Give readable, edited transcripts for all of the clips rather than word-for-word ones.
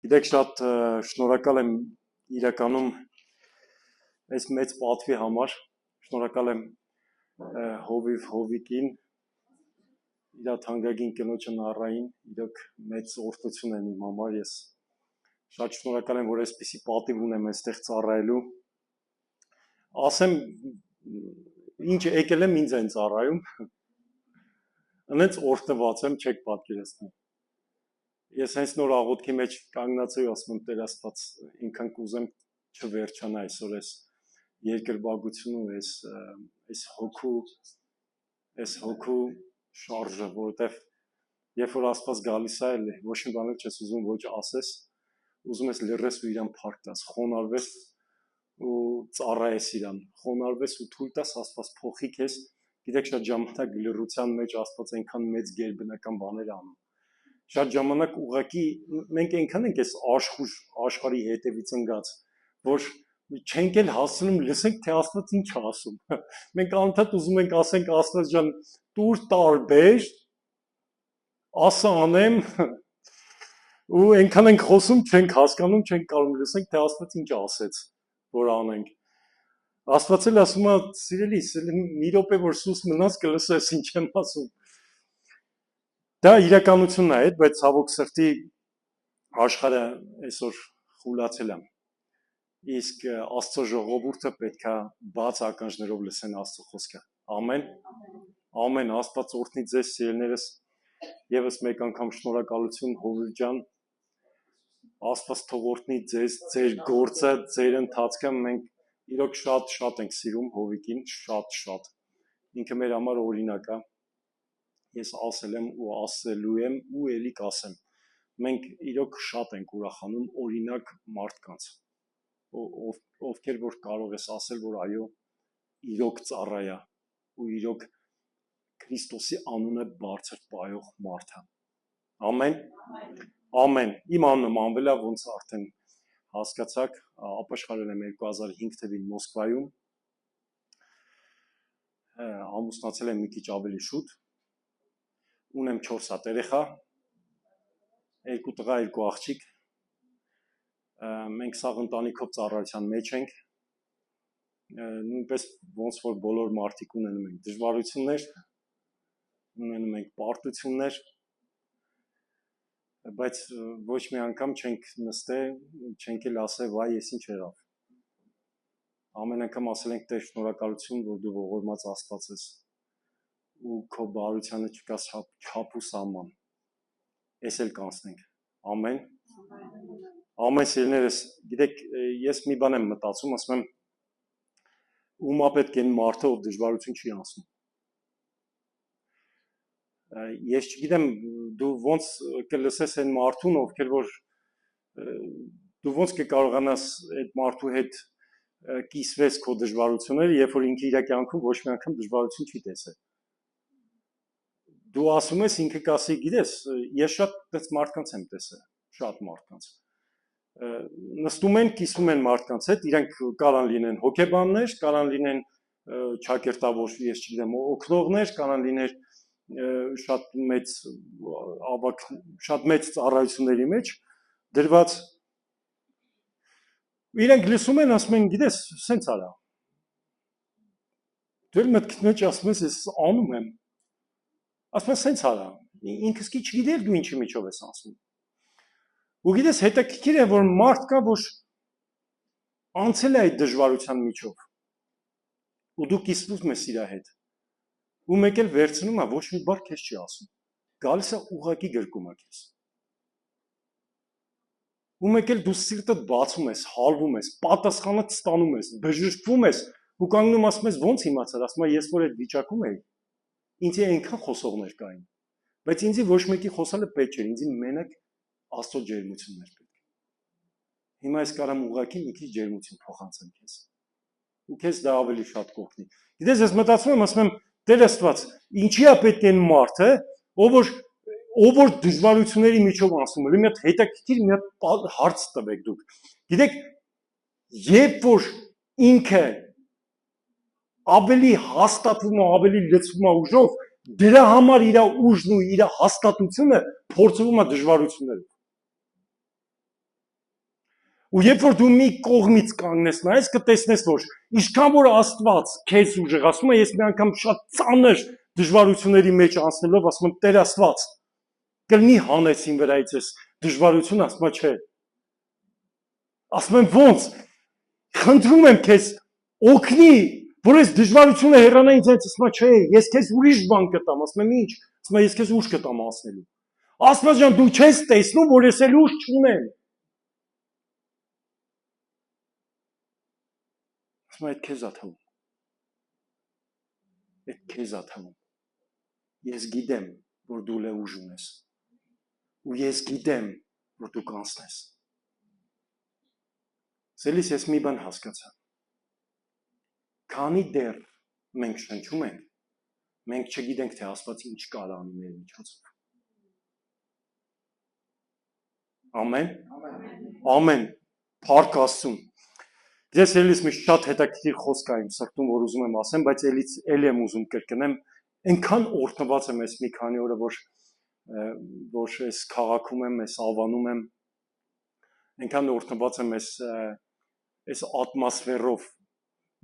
Գիտեք, շատ շնորհակալ եմ իրականում այս մեծ պատվի համար, շնորհակալ եմ Հովիկին, իր թանկագին կնոջը Նարային, իրոք մեծ օրհնություն են իմ համար, ես շատ շնորհակալ եմ, որ այսպիսի պատիվ ունեմ այստեղ ծառայելու, ասեմ, ինչ եկել եմ ինձ են ծառայում, ընենց օրհնված եմ, չեք պատկերացնի։ Ես հենց նոր աղոթքի մեջ կանգնած էի, ասում եմ Տեր Աստված, ինքան կուզեմ չվերջանա այսօր այս երկրպագությունը, այս հոգու շարժը, որովհետև երբ որ Աստված գալիս է, ոչ մի բան չես ուզում ոչ ասես, ուզում ես լռես ու իրան փառք տաս, խոնարհվես ու ծառայես իրան, խոնարհվես ու թույլ տաս Աստված փոխի քեզ, գիտեք շատ ժամանակ լռության մեջ Աստված այնքան մեծ գերբնական բաներ անում։ Շատ ժամանակ ուղղակի մենք այնքան ենք այս աշխարհի հետևից ընկած, որ չենք էլ հասնում լսենք թե Աստված ինչ է ասում։ Մենք անընդհատ ուզում ենք ասենք Աստված ջան, տուր տարբեր, ասա անեմ, ու այնքան ենք խոսում, չենք հասկանում, չենք կարող լսենք թե Աստված ինչ ասեց, որ անենք։ Աստված էլ ասում է, սիրելիս, մի րոպե որ սուս մնաս կլսես ինչ եմ ասում։ Դա իրականությունն է, բայց ցավոք սրտի աշխարհը այսօր խուլացել է։ Իսկ Աստծո ժողովուրդը պետքա բաց ականջներով լսեն Աստծո խոսքը։ Ամեն։ Ամեն Աստված օրհնի ձեզ սիրելիներս։ Եվս մեկ անգամ շնորհակալություն Հովիկ ջան։ Աստված թող օրհնի ձեզ, ձեր գործը, ձեր ընթացքը, մենք իրոք շատ ենք սիրում Հովիկին, շատ։ Ինքը մեր համար օրինակ է։ Ես ասել եմ ու ասելու եմ ու ելի կասեմ։ Մենք իրոք շատ ենք ուրախանում օրինակ մարդկանց, ովքեր որ կարող ես ասել, որ այո, իրոք ծառայա ու իրոք Քրիստոսի անունը բարձր պայող մարդ է։ Ամեն։ Ամեն։ Իմ անունը Մանվել է, ոնց արդեն հասկացաք, ապաշխարել եմ 2005 թվականին Մոսկվայում։ Ամուսնացել եմ մի քիչ ավելի շուտ։ Ունեմ 4 հատ երեխա, 2 տղա, 2 աղջիկ։ Մենք սաղ ընտանիքով ծառայության մեջ ենք։ Նույնպես ոնց որ բոլոր մարդիկ ունենում ենք դժվարություններ, ունենում ենք պարտություններ, բայց ոչ մի անգամ չենք նստել, չենք էլ ասել, վայ, ես ինչ եղավ։ Ամեն անգամ ասել ենք Տեր շնորհակալություն, որ դու ողորմած Աստված ես ու քո բարությանը չկա չափ ու սահման։ Էս էլ կանցնենք։ Ամեն։ Ամեն սիրելիներս, գիտեք, ես մի բան եմ մտածում, ասում եմ, ումա պետք է մարդը ով դժվարություն չի անցնում։ Ես չգիտեմ, դու ոնց կլսես այն մարդուն, ովքեր որ դու ոնց կկարողանաս այդ մարդու հետ կիսվես քո դժվարությունները, երբ որ ինքը իր կյանքում ոչ մի անգամ դժվարություն չի տեսել։ Դու ասում ես ինքը կասի, գիտես, ես շատ այդպես մարդկանց եմ տեսել, շատ մարդկանց։ Նստում են, կիսվում են մարդկանց հետ, իրենք կարան լինեն հոգեբաններ, կարան լինեն ճակերտավոր, ես չգիտեմ, օգնողներ, կարան լինեն շատ մեծ ծառայությունների մեջ դրված իրենք լսում են, ասում են, գիտես, սենց արա։ Դու էլ մտքիդ մեջ ասում ես, ես անում եմ։ Ասում ես, սենց արա։ Ինքս კი չգիտեր դու ինչի միջով ես ասում։ Ու գիտես, հետաքրքիր է, որ մարդ կա, որ անցել է այդ դժվարության միջով։ Ու դու կիսվում ես իր հետ։ Ու մեկ էլ վերցնում է, ոչ մի բառ քեզ չի ասում։ Գալիս է ուղղակի գրկում է քեզ։ Ու մեկ էլ դու սիրտդ բացում ես, հալվում ես, պատասխանը ստանում ես, բժշկվում ես, ու կանգնում ասում ես ո՞նց իմացար, ասում ես ես որ այդ վիճակում էի, ինձ այնքան խոսողներ կային, բայց ինձ ոչ մեկի խոսալը պետք չէր, ինձ մենակ Աստծո ջերմությունն էր պետք։ Հիմա ես կարամ ուղղակի մի քիչ ջերմություն փոխանցեմ քեզ։ Ու քեզ դա ավելի շատ կօգնի։ Գիտես, ես մտածում եմ, ասում եմ, Տեր Աստված, ինչի է պետք այն մարդը, ով որ դժվարությունների միջով անցնում է, մի հատ հետաքրքիր մի հատ հարց տվեք դուք։ Գիտեք, երբ որ ինքը ավելի հաստատվում է, ավելի լցվում է ուժով, դրա համար իր ուժն ու իր հաստատությունը փորձվում է դժվարություններով։ Ու երբ որ դու մի կողմից կանգնես նայես, կտեսնես, որ ինչքան որ Աստված քեզ ուժեղացնում է, ես մի անգամ շատ ծանր դժվարությունների մեջ անցնելով ասում եմ Տեր Աստված, կլինի հանեցին վրայից ես դժվարություն, ասում եմ չէ։ Ասում եմ ոնց, խնդրում եմ քեզ օգնի, որ այս դժվարությունը հեռանա ինձանից, ասում եմ չէ, ես քեզ ուրիշ բան կտամ, ասում եմ ինչ, ասում եմ ես քեզ ուժ կտամ անցնելու։ Աստված ջան, դու չես տեսնում, որ ես էլ ուժ չունեմ։ Ասում եմ այդ քեզ ա թվում։ Այդ քեզ ա թվում։ Ես գիտեմ, որ դու լե ուժ ունես։ Ու ես գիտեմ, որ դու կանցնես։ Սելիս ես մի բան հասկացա։ Քանի դեռ մենք շնչում ենք, մենք չգիտենք, թե Աստված ինչ կարող անի մեր միջոցով։ Ամեն։ Ամեն։ Փառք Աստծուն։ Ես ելից մի շատ հետաքրքիր խոսք ա իմ սրտում, որ ուզում եմ ասեմ, բայց ել եմ ուզում կրկնեմ, այնքան օրհնված եմ այս մի քանի օրը, որ այս քաղաքում եմ, այս Ալվանում եմ, այնքան օրհնված եմ այս ատմոսֆերով,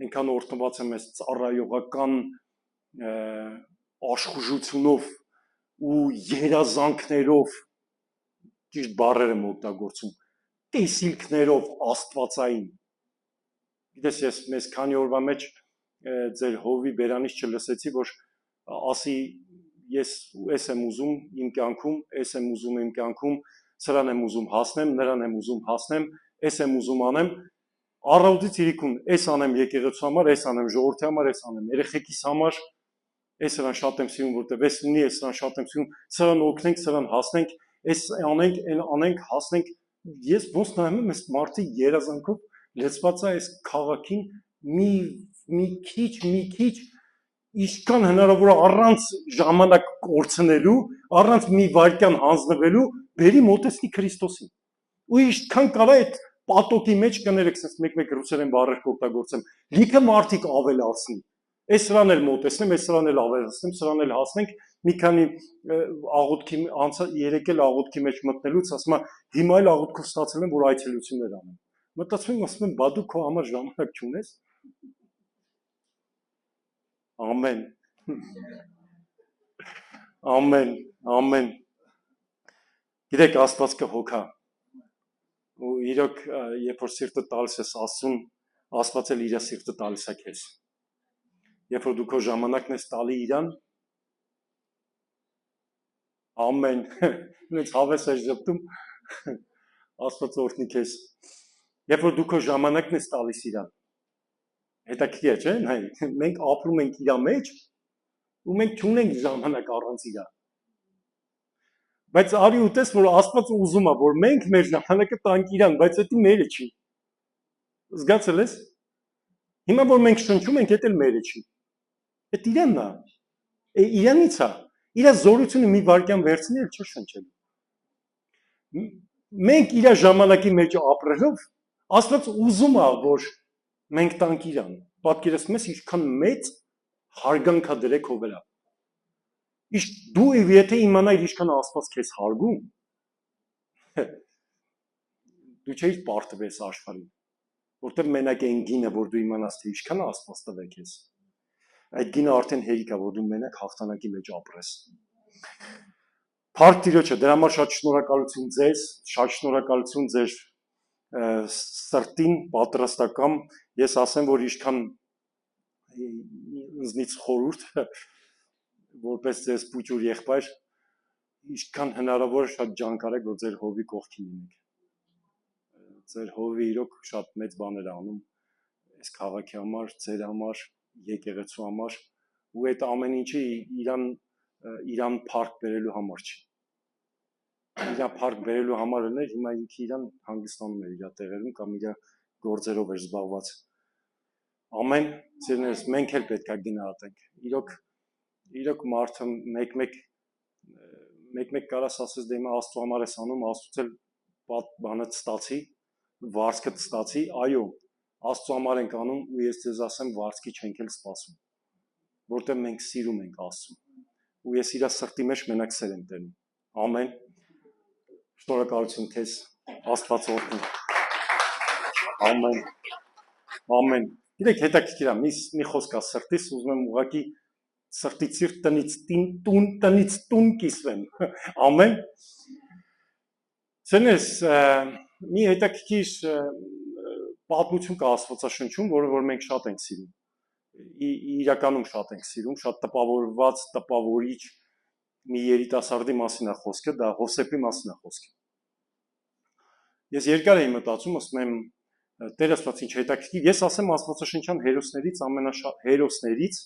այնքան օրհնված եմ այս ծառայողական աշխուժությունով ու երազանքներով, ճիշտ բառեր եմ օգտագործում, տեսիլքներով աստվածային։ Գիտես, ես մեզ քանի օրվա մեջ ձեր հովի բերանից չլսեցի, որ ասի ես էս եմ ուզում իմ կյանքում, էս եմ ուզում իմ կյանքում, սրան եմ ուզում հասնեմ, նրան եմ ուզում հասնեմ, էս եմ ուզում անեմ, առավոտից իրիկուն, էս անեմ եկեղեցու համար, էս անեմ ժողովրդի համար, էս անեմ երեխեքիս համար, էս սրան շատ եմ սիրում, որտեղ էս ունի, էս սրան շատ եմ սիրում, սրան օգնենք, սրան հասնենք, էս անենք, այն անենք, հասնենք, ես ոնց նայում եմ, այս մարդի երազանքով լեցված է այս քաղաքին մի քիչ ինչքան հնարավոր է առանց ժամանակ կորցնելու, առանց մի վայրկյան հանձնվելու, բերի մոտեցնի Քրիստոսին։ Ու ինչքան կարա այդ պատոտի մեջ կներեք, ասես մեկ ռուսերեն բառեր կօգտագործեմ, լիքը մարդիկ ավելացնի։ Այս սրան էլ մոտեցնեմ, այս սրան էլ ավելացնեմ, սրան էլ հասնենք, մի քանի աղոթքի երեկել աղոթքի մեջ մտնելուց ասում եմ, հիմա էլ աղոթքով ստացել եմ, որ այցելություններ անեմ։ Մտածում եմ, ասում եմ, բա դու քո համար ժամանակ չունես։ Ամեն։ Ամեն, ամեն։ Գիտեք, Աստված կհոգա։ Ու իրոք, երբ որ սիրտը տալիս ես Աստծուն, Աստված էլ իր սիրտը տալիս է քեզ։ Երբ որ դու քո ժամանակն ես տալի իրան, ամեն, ինձ հավես է ժպտում, Աստված օրհնի քեզ։ Երբ որ դու քո ժամանակն ես տալիս իրան, հետաքրքիր է, չէ՞, նայ, մենք ապրում ենք իրա մեջ, ու մենք չունենք ժամանակ առանց իրա։ Բայց արի ուտես, որ Աստված ուզում է, որ մենք մեր ժամանակը տանք իրան, բայց դա մերը չի։ Զգացել ես։ Հիմա որ մենք շնչում ենք, դա էլ մերը չի։ Դա իրանն է։ Իրանից է։ Իրա զորությունը մի վարքյան վերցնի էլ չի շնչելու։ Մենք իր ժամանակի մեջ ապրելով, Աստված ուզում է, որ մենք տանք իրան։ Պատկերացնում ես ինչքան մեծ հարգանք է դրե քո վրա։ Դու եթե իմանայիր ինչքան Աստված քեզ հարգում, դու չէիր պարտվես աշխարհին, որտեղ մենակ այն գինը, որ դու իմանաս թե ինչքան Աստված տվե քեզ, այդ գինը արդեն հերիք է, որ դու մենակ հաղթանակի մեջ ապրես։ Փառք Տիրոջը, դրա համար շատ շնորհակալություն ձեզ, շատ շնորհակալություն ձեր սրտին պատրաստական, ես ասեմ, որ ինչքան ինձնից խորհուրդ, որպես ձեզ փուճուր եղբայր, ինչքան հնարավոր շատ ջանք արեք, որ ձեր հովի կողքին լինեք։ Ձեր հովի իրոք շատ մեծ բաներ անում այս քաղաքի համար, ձեր համար, եկեղեցու համար, ու այդ ամեն ինչը իրան փառք բերելու համար չի։ Իրան փառք բերելու համար էր, հիմա ինքը իրան հանգստանում էր իր տեղերում կամ իր գործերով էր զբաղված։ Ամեն, ծերներս, մենք էլ պետք է գնահատենք։ Իրոք մարդը մեկ կարաս ասես դե հիմա Աստծո համար ես անում, Աստծուց էլ բանը ստացի, վարձքը ստացի, այո, Աստծո համար ենք անում ու ես ձեզ ասեմ վարձքի չենք էլ սպասում, որտեղ մենք սիրում ենք Աստծուն ու ես իր սրտի մեջ մենակ սեր եմ տենում։ Ամեն։ Շնորհակալություն քեզ, Աստված օրհնի։ Ամեն, ամեն։ Գիտեք, հետաքրքիր է, մի խոսք է սրտից, ուզում եմ ուղղակի սրտից իր տնից տուն կիսվեմ։ Ամեն։ Ցենես, մի հետաքրքիր պատմություն կա Աստվածաշնչում, որը որ մենք շատ ենք սիրում։ Իրականում շատ ենք սիրում, շատ տպավորված, տպավորիչ մի երիտասարդի մասին է խոսքը, դա Հովսեփի մասին է խոսքը։ Ես երկար էի մտածում, ասում եմ, Տեր Աստված ինչ հետաքրքիր, ես ասեմ Աստվածաշնչյան հերոսներից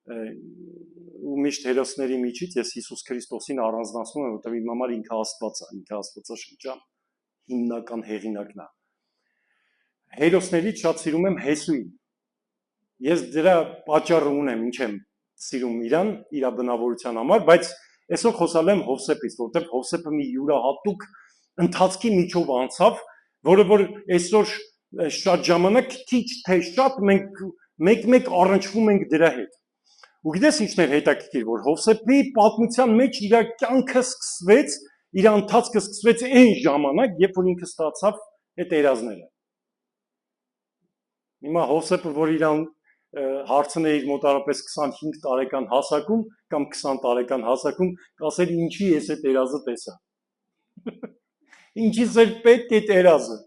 ու միշտ հերոսների միջից ես Հիսուս Քրիստոսին առանձնացնում եմ, որտեղ իմ համար ինքը Աստված է, ինքը Աստվածաշնչյան հիմնական հեղինակն է։ Հերոսներից շատ սիրում եմ Հեսուին։ Ես դրա պատճառը ունեմ, ինչ եմ սիրում իրան, իր բնավորության համար, բայց այսօր խոսալ եմ Հովսեփից, որտեղ Հովսեփը մի յուրահատուկ ընթացքի միջով անցավ, որը որ այսօր շատ ժամանակ քիչ թե շատ մենք մեկ առնչվում ենք դրա հետ։ Ու գիտես ինչն էր հետաքրքիր, որ Հովսեփի պատմության մեջ իր կյանքը սկսվեց, իր ընթացքը սկսվեց այն ժամանակ, երբ որ ինքը ստացավ այդ երազները։ Հիմա Հովսեփը, որ իրան հարցն է իր մոտարապես 25 տարեկան հասակում կամ 20 տարեկան հասակում, կասեր ինչի ես այդ երազը տեսա։ Ինչից էր պետք այդ երազը։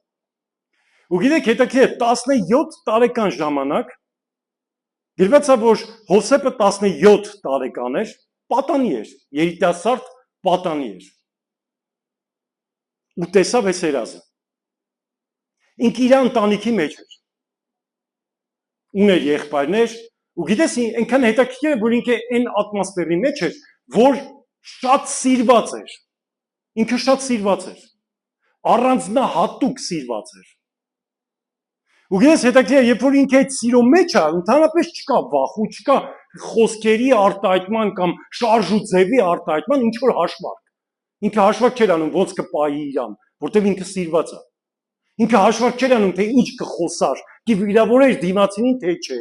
Ու գիտեք, հետաքրքիր է 17 տարեկան ժամանակ գրված է, որ Հովսեփը 17 տարեկան էր, պատանի էր, երիտասարդ պատանի էր։ Ու տեսավ այս երազը։ Ինքը իր ընտանիքի մեջ էր։ Ուներ եղբայրներ, ու գիտես, այնքան հետաքրքիր է, որ ինքը այն ատմոսֆերի մեջ էր, որ շատ սիրված էր։ Ինքը շատ սիրված էր։ Առանձնահատուկ սիրված էր։ Ու գիտես, հետաքրքիր է, երբ որ ինքը այդ սիրո մեջ է, ընդհանրապես չկա վախ, չկա խոսքերի արտահայտման կամ շարժ ու ձևի արտահայտման ինչ որ հաշվարկ։ Ինքը հաշվարկ չէր անում ոնց կպայի իրան, որտեղ ինքը սիրված է։ Ինքը հաշվարկ չէր անում, թե ինչ կխոսար, կվիրավորեր դիմացինին, թե չէ։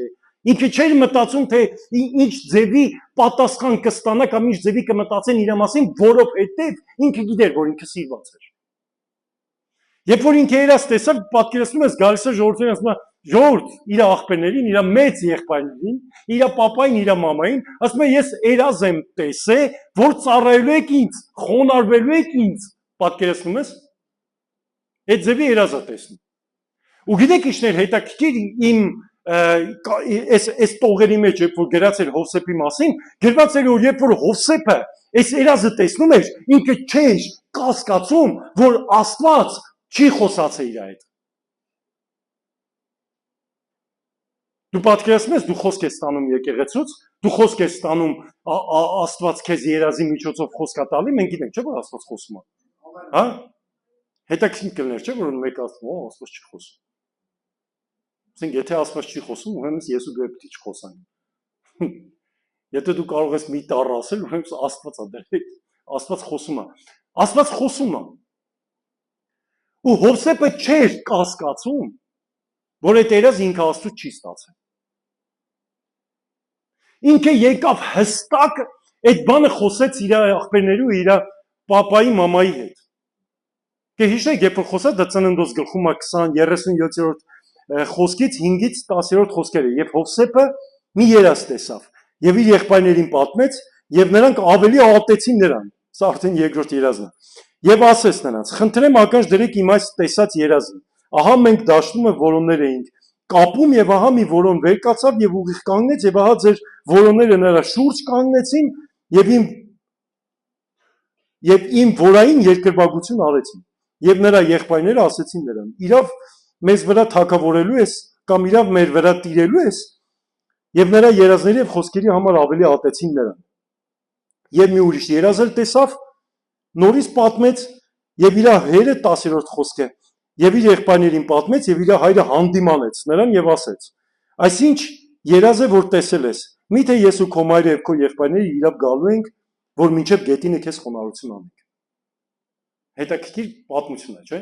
Ինքը չէր մտածում, թե ինչ ձևի պատասխան կստանա կամ ինչ ձևի կմտածեն իր մասին, որովհետև ինքը գիտեր, որ ինքը սիրված էր։ Երբ որ ինքը երազ տեսավ, պատկերացնում ես գալիս է ժողովրդին, ասում է ժողովուրդ իր աղբերներին, իր մեծ եղբայրներին, իր պապային, իր մամային, ասում է ես երազ եմ տեսել, որ ծառայելու եք ինձ, խոնարհվելու եք ինձ, պատկերացնում ես։ Այդ ձևի երազ է տեսնում։ Ու գիտեք ինչն էր հետաքրքիր իմ այս տողերի մեջ, երբ որ գրած էր Հովսեփի մասին, գրված էր, որ երբ որ Հովսեփը այս երազը տեսնում էր, ինքը չէր կասկածում, որ Աստված չի խոսացել իր հետ։ Դու պատկերացնում ես, դու խոսք ես ստանում եկեղեցուց, դու խոսք ես ստանում Աստված քեզ երազի միջոցով խոսքա տալի, մենք գիտենք, չէ՞ որ Աստված խոսում է։ Հա? Հետաքրքիր կլներ, չէ՞ որ մեկ ասում, Աստված չի խոսում։ Ասենք, եթե Աստված չի խոսում, ուրեմն ես ու դու պետք է չխոսանք։ Եթե դու կարող ես մի տառ ասել, ուրեմն Աստված է դեռ։ Աստված խոսում է։ Աստված խոսում է։ Ու Հովսեփը չէր կասկածում, որ այդ երազը ինքը Աստծուց չի ստացել։ Ինքը եկավ հստակ այդ բանը խոսեց իր աղբերների ու իր պապայի մամայի հետ։ Կհիշեք, երբ որ խոսած դա Ծննդոց գլխում 37-րդ խոսքից 5-ից 10-րդ խոսքերը, եւ Հովսեփը մի երազ տեսավ եւ իր եղբայրներին պատմեց եւ նրանք ավելի ատեցին նրան։ Սա արդեն երկրորդ երազն է։ Եվ ասեց նրանց. «Խնդրեմ ականջ դրեք իմ այս տեսած երազին։ Ահա մենք դաշտում որոններ էինք կապում եւ ահա մի որոն վեր կացավ եւ ուղիղ կանգնեց եւ ահա ձեր որոնները նրա շուրջ կանգնեցին եւ իմ որային երկրպագություն արեցին։ Եվ նրա եղբայրները ասեցին նրան. իրավ մեզ վրա թագավորելու ես կամ իրավ մեր վրա տիրելու ես, եւ նրա երազների եւ խոսքերի համար ավելի ատեցին նրան։ Եվ մի ուրիշ երազ էլ տեսավ, նորից պատմեց եւ իր հերը 10-րդ խոսքը եւ իր եղբայրներին պատմեց եւ իր հայրը հանդիմանեց նրան եւ ասեց. այսինչ երազը որ տեսել ես, միթե ես ու քո մայրը եւ քո եղբայրները իրավ գալու ենք, որ մինչեւ գետինը քեզ խոնարհություն անենք։ Հետաքրքիր պատմություն է, չէ՞։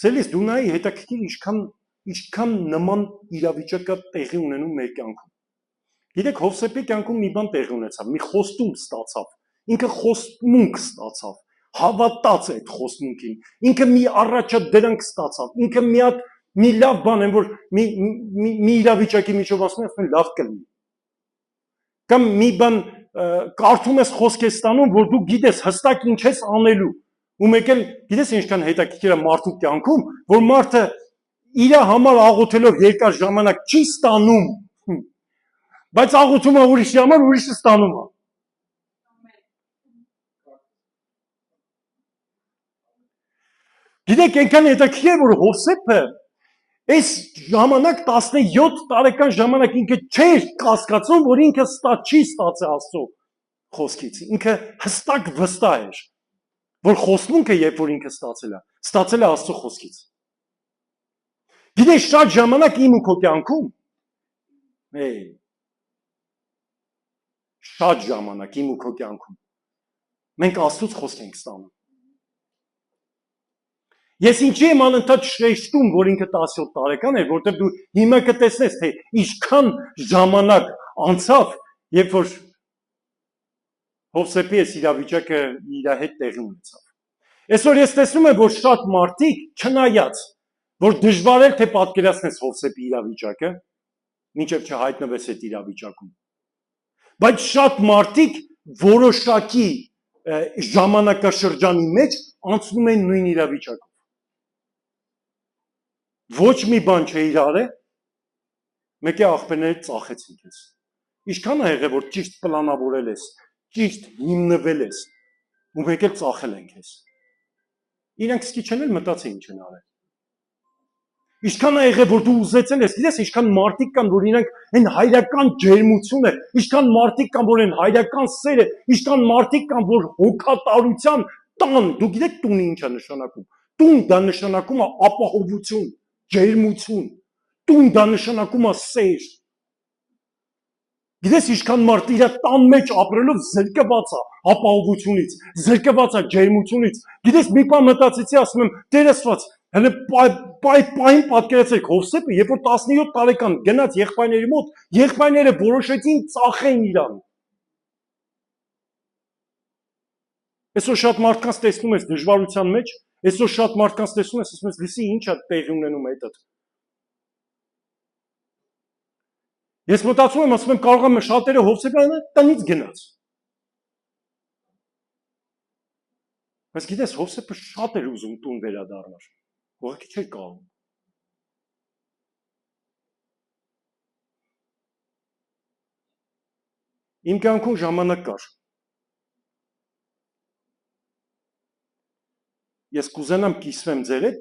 Սելիս դու նայի հետաքրքիր ինչքան նման իրավիճակ կա տեղի ունենում մեր կյանքում։ Գիտեք, Հովսեփի կյանքում մի բան տեղի ունեցավ, մի խոստում ստացավ, ինքը խոստմունք ստացավ, Հավատաց այդ խոստմունքին, ինքը մի առաջադրանք ստացավ, ինքը մի լավ բան է, որ մի իրավիճակի միջով ասում են լավ կլինի։ Կամ մի բան կարդում ես խոսք ես ստանում, որ դու գիտես հստակ ինչ ես անելու։ Ու մեկ էլ գիտես ինչքան հետաքրքիր է մարդու կյանքում, որ մարդը իր համար աղոթելով երկար ժամանակ չի ստանում, բայց աղոթում է ուրիշի համար, ուրիշը ստանում է։ Գիտեք, այնքան հետաքրքիր է, որ Հովսեփը այս ժամանակ 17 տարեկան ժամանակ ինքը չէր կասկածում, որ ինքը չի ստացել Աստծո խոսքից։ Ինքը հստակ վստահ էր, որ խոստմունքը երբ որ ինքը ստացել է Աստծո խոսքից։ Գիտես, շատ ժամանակ իմ ու քո կյանքում, շատ ժամանակ իմ ու քո կյանքում մենք Աստծուց խոսք ենք ստանում։ Ես ինչի եմ անընդհատ շեշտում, որ ինքը 17 տարեկան էր, որտեղ դու հիմա կտեսնես, թե ինչքան ժամանակ անցավ, երբ որ Հովսեփի այս իրավիճակը իր հետ տեղի ունեցավ։ Այսօր ես տեսնում եմ, որ շատ մարդիկ, չնայած, որ դժվար է թե պատկերացնես Հովսեփի իրավիճակը, մինչև չհայտնվես այդ իրավիճակում։ Բայց շատ մարդիկ որոշակի ժամանակաշրջանի մեջ անցնում են նույն իրավիճակով։ Ոչ մի բան չէիր արել, մեկ է աղբերները ծախեցին քեզ։ Ինչքան է եղել, որ ճիշտ պլանավորել ես, ճիշտ հիմնվել ես, ու մեկ էլ ծախել են քեզ։ Իրանք սկի չեն էլ մտածի ինչ են արել։ Ինչքան է եղել, որ դու ուզեցել ես, գիտես, ինչքան մարդիկ կան, որ իրանք այն հայրական ջերմությունը, ինչքան մարդիկ կան, որ այն հայրական սերը, ինչքան մարդիկ կան, որ հոգատարության տան, դու գիտեք տունը ինչ է նշանակում։ Տուն դա նշանակում է ապահովություն, ջերմություն, տուն դա նշանակում է սեր։ Գիտես ինչքան մարդ իր տան մեջ ապրելով զրկված է ապահովությունից, զրկված է ջերմությունից։ Գիտես մի բան մտածեցի, ասում եմ, Տեր Աստված, հələ պայն պատկերացրեք Հովսեփը, երբ որ 17 տարեկան գնաց եղբայրների մոտ, եղբայրները որոշեցին ծախեն իրան։ Այսօր շատ մարդկանց տեսնում ես դժվարության մեջ, այսօր շատ մարդկանց տեսնում ես, ասում ես, լսի, ինչ է տեղի ունենում այդդ։ Ես մտածում եմ, ասում եմ, կարող եմ շատերը Հովսեփյանը տնից գնաց։ Բայց գիտես, Հովսեփը շատ էր ուզում տուն վերադառնալ, ուղղակի չէր կարող։ Իմ կյանքում ժամանակ կար։ Ես կուզենամ կիսվեմ ձեր հետ,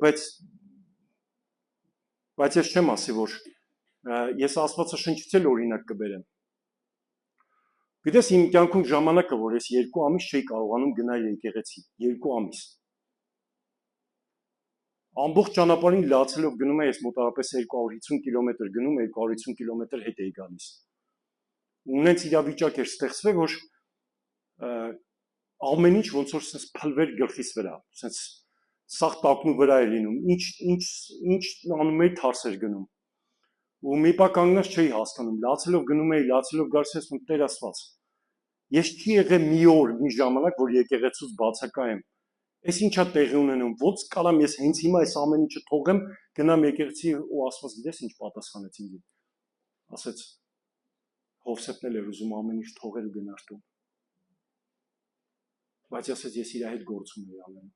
բայց ես չեմ ասի, որ ես Աստվածաշնչից էլ օրինակ կբերեմ։ Գիտես, իմ կյանքում ժամանակը, որ ես 2 ամիս չէի կարողանում գնալ եկեղեցի, 2 ամիս։ Ամբողջ ճանապարհին լացելով գնում եմ, ես մոտավորապես 250 կիլոմետր գնում, 250 կիլոմետր հետ էի գալիս։ Ունենց իրավիճակ էր ստեղծվել, որ ամեն ինչ ոնց որ sense փլվեր գլխիս վրա, sense սաղ տակնու վրա է լինում, ինչ անում էի թարս էր գնում։ Ու մի պա կանգնած չէի հասկանում, լացելով գնում էի, լացելով գալիս եմ, Տեր Աստված։ Ես չի եղել մի օր, մի ժամանակ, որ եկեղեցուց բացակայեմ։ Այս ինչա տեղի ունենում, ոնց կարամ ես հենց հիմա այս ամեն ինչը թողեմ, գնամ եկեղեցի ու Աստված գիտես ինչ պատասխանեց ինձ։ Ասեց Հովսեփն էլ էր ուզում ամեն ինչ թողել ու գնար տուն։ Բայց ասեց ես իր հետ գործում եի ամեն։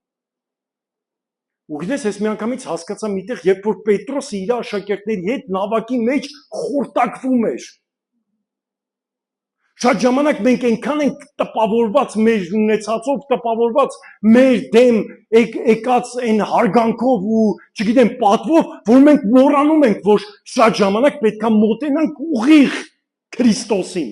Ու գիտես, ես միանգամից հասկացա միտեղ, երբ որ Պետրոսը իր աշակերտների հետ նավակի մեջ խորտակվում էր։ Շատ ժամանակ մենք այնքան ենք տպավորված մեր ունեցածով, տպավորված մեր դեմ եկած այն հարգանքով ու, չգիտեմ, պատվով, որ մենք մոռանում ենք, որ շատ ժամանակ պետք է մոտենանք ուղիղ Քրիստոսին։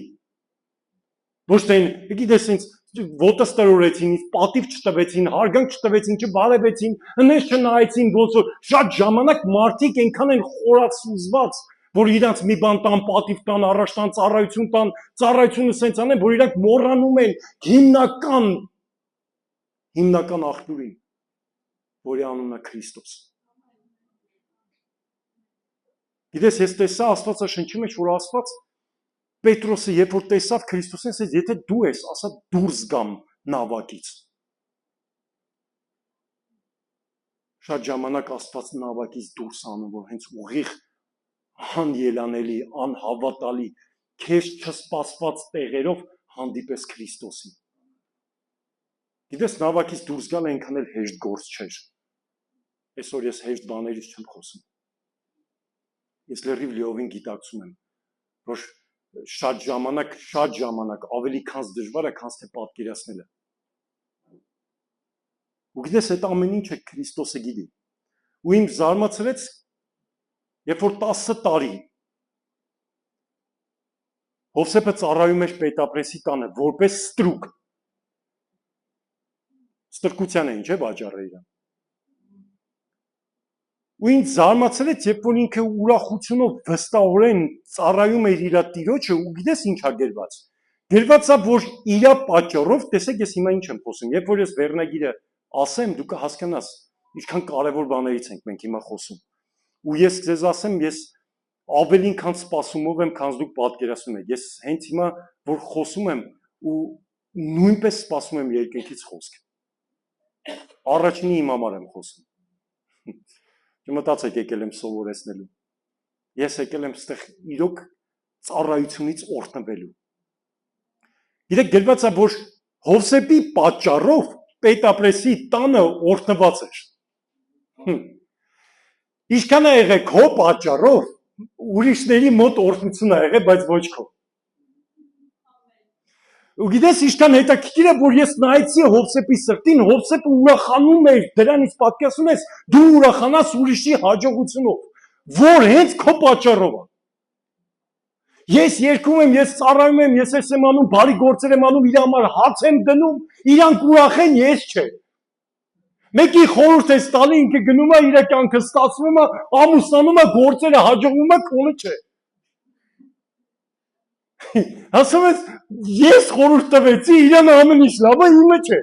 Ոչ թե, գիտես, ինձ ոտս տրորեցին, պատիվ չտվեցին, հարգանք չտվեցին, չբարևեցին, հնես չնայեցին, ոնց որ շատ ժամանակ մարդիկ այնքան են խորացուցված, որ իրանց մի բան տան, պատիվ տան, առաջ տան, ծառայությունը սենց անեն, որ իրանք մոռանում են հիմնական աղբյուրին, որի անունն է Քրիստոս։ Գիտես, ես տեսա Աստվածաշնչի մեջ, որ Աստված Պետրոսը, երբ որ տեսավ Քրիստոսին, ասեց, եթե դու ես, ասա դուրս գամ նավակից։ Շատ ժամանակ Աստված նավակից դուրս անում, որ հենց ուղիղ անելանելի, անհավատալի, քեզ չսպասված տեղերով հանդիպես Քրիստոսին։ Գիտես, նավակից դուրս գալ այնքան էլ հեշտ գործ չէր։ Այսօր ես հեշտ բաներից չեմ խոսում։ Ես լրիվ լիովին գիտակցում եմ, որ շատ ժամանակ ավելի քան դժվար է, քան թե պատկերացնելը։ Ու գիտես, այդ ամեն ինչը Քրիստոսը գիտի։ Ու իմ զարմացրեց, երբ որ 10 տարի Հովսեփը ծառայում էր Պետապրեսի տանը որպես ստրուկ։ Ստրկության էին, չէ՞, վաճառը իրան։ Ու ինձ զարմացրեց, երբ որ ինքը ուրախությունով վստահորեն ծառայում էր իր տիրոջը, ու գիտես ինչա գրված։ Գրված է, որ իր պատճառով, տեսեք, ես հիմա ինչ եմ խոսում, երբ որ ես վերնագիրը ասեմ, դու կհասկանաս, ինչքան կարևոր բաներից ենք մենք հիմա խոսում։ Ու ես ձեզ ասեմ, ես ավելին քան սպասումով եմ, քան դուք պատկերացնում եք։ Ես հենց հիմա որ խոսում եմ ու նույնպես սպասում եմ երկնքից խոսք։ Առաջինի իմ համար եմ խոսում։ Չմտածեք եկել եմ սովորեցնելու։ Ես եկել եմ ստեղ իրոք ծառայությունից օրհնվելու։ Գիտեք, գրված է, որ Հովսեփի պատճառով Պետապրեսի տանը օրհնված էր։ Ինչքան է եղել քո պատճառով, ուրիշների մոտ օրհնություն է եղել, բայց ոչ քո։ Ու գիտես, ինչքան հետաքրքիր է, որ ես նայեցի Հովսեփի սրտին, Հովսեփը ուրախանում էր, դրանից պատկերացնում ես, դու ուրախանաս ուրիշի հաջողությունով, որ հենց քո պատճառով է։ Ես երկում եմ, ես ծառայում եմ, ես եմ անում, բարի գործեր եմ անում, իր համար հաց եմ դնում, իրանք ուրախ են, ես չէ։ Մեկի խորհուրդ ես տալի, ինքը գնում է, իր կյանքը ստացվում է, ամուսնանում է, գործերը հաջողվում է, քոնը չէ։ Ասում ես, ես խորհուրդ տվեցի, իրան ամեն ինչ լավ է, իմը չէ։